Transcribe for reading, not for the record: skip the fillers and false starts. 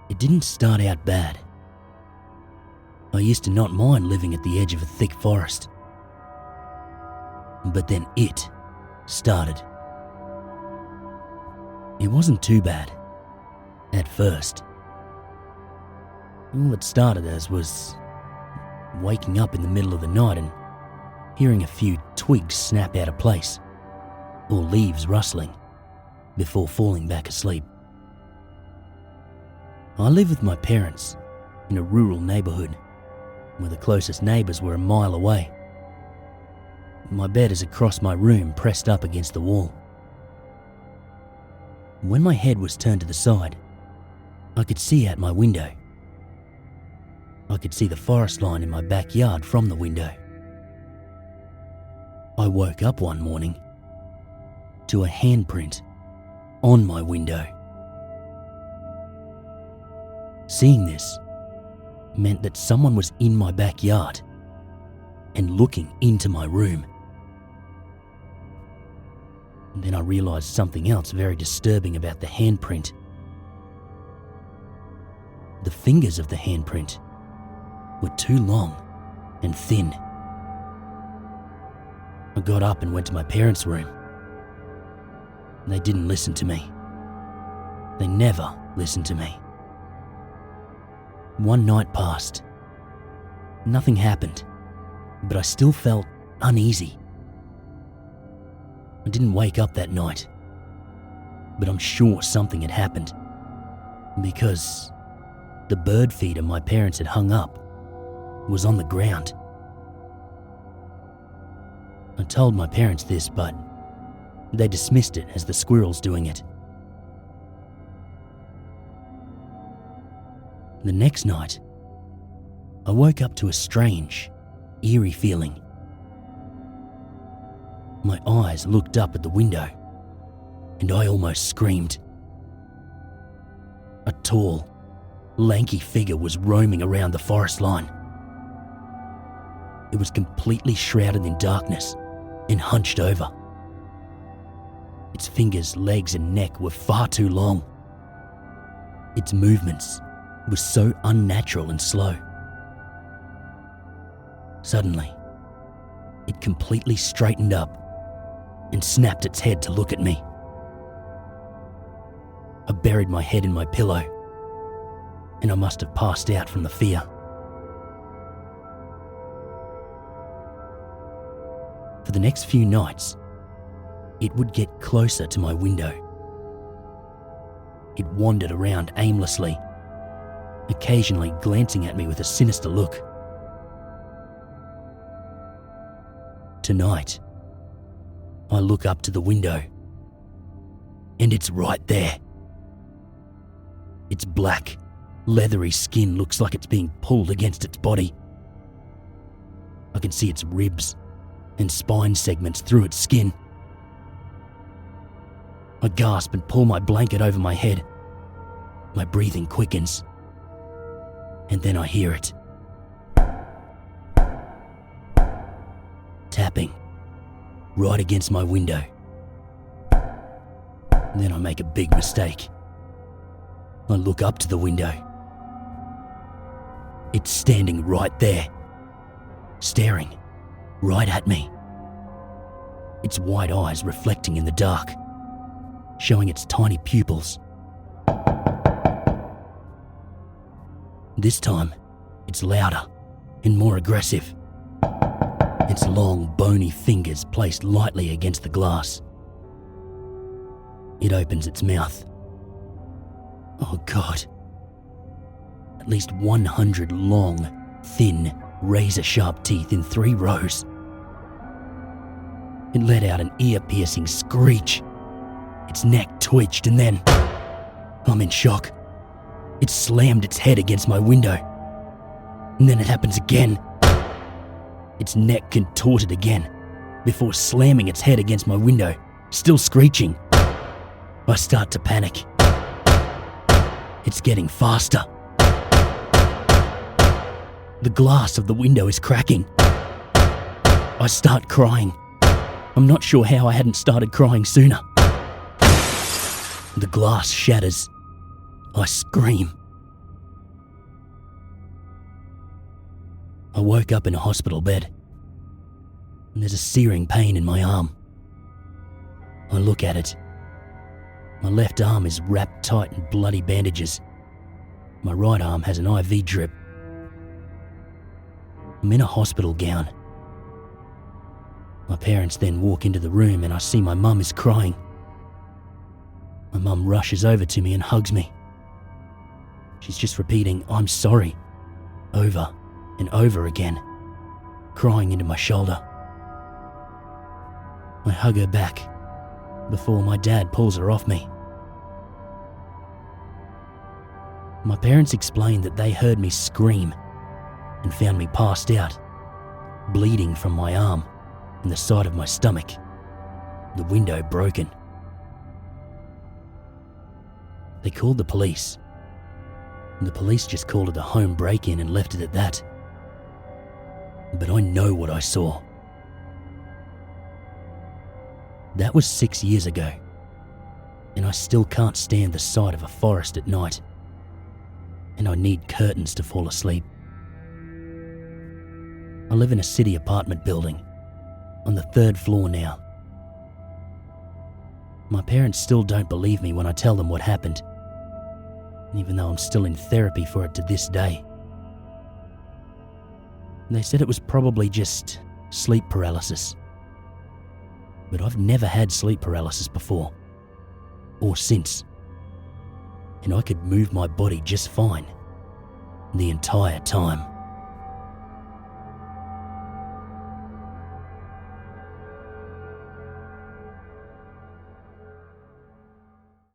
It didn't start out bad. I used to not mind living at the edge of a thick forest. But then it started. It wasn't too bad at first. All it started as was waking up in the middle of the night and hearing a few twigs snap out of place or leaves rustling before falling back asleep. I live with my parents in a rural neighbourhood where the closest neighbours were a mile away. My bed is across my room, pressed up against the wall. When my head was turned to the side, I could see out my window. I could see the forest line in my backyard from the window. I woke up one morning to a handprint on my window. Seeing this meant that someone was in my backyard and looking into my room. And then I realised something else very disturbing about the handprint. The fingers of the handprint were too long and thin. I got up and went to my parents' room. They didn't listen to me. They never listened to me. One night passed. Nothing happened, but I still felt uneasy. I didn't wake up that night, but I'm sure something had happened because the bird feeder my parents had hung up was on the ground. I told my parents this, but they dismissed it as the squirrels doing it. The next night, I woke up to a strange, eerie feeling. My eyes looked up at the window, and I almost screamed. A tall, lanky figure was roaming around the forest line. It was completely shrouded in darkness and hunched over. Its fingers, legs, and neck were far too long. Its movements were so unnatural and slow. Suddenly, it completely straightened up and snapped its head to look at me. I buried my head in my pillow, and I must have passed out from the fear. For the next few nights, it would get closer to my window. It wandered around aimlessly, occasionally glancing at me with a sinister look. Tonight, I look up to the window, and it's right there. Its black, leathery skin looks like it's being pulled against its body. I can see its ribs and spine segments through its skin. I gasp and pull my blanket over my head. My breathing quickens, and then I hear it. Tapping right against my window. Then I make a big mistake. I look up to the window. It's standing right there, staring right at me. Its wide eyes reflecting in the dark, showing its tiny pupils. This time, it's louder and more aggressive. Its long, bony fingers placed lightly against the glass. It opens its mouth. Oh God. At least 100 long, thin, razor-sharp teeth in 3 rows. It let out an ear-piercing screech. Its neck twitched, and then I'm in shock. It slammed its head against my window. And then it happens again. Its neck contorted again before slamming its head against my window, still screeching. I start to panic. It's getting faster. The glass of the window is cracking. I start crying. I'm not sure how I hadn't started crying sooner. The glass shatters. I scream. I woke up in a hospital bed, and there's a searing pain in my arm. I look at it. My left arm is wrapped tight in bloody bandages. My right arm has an IV drip. I'm in a hospital gown. My parents then walk into the room and I see my mum is crying. My mum rushes over to me and hugs me. She's just repeating, "I'm sorry," over and over again, crying into my shoulder. I hug her back before my dad pulls her off me. My parents explained that they heard me scream and found me passed out, bleeding from my arm and the side of my stomach, the window broken. They called the police, and the police just called it a home break-in and left it at that. But I know what I saw. That was 6 years ago, and I still can't stand the sight of a forest at night, and I need curtains to fall asleep. I live in a city apartment building, on the 3rd floor now. My parents still don't believe me when I tell them what happened, even though I'm still in therapy for it to this day. They said it was probably just sleep paralysis. But I've never had sleep paralysis before, or since, and I could move my body just fine the entire time.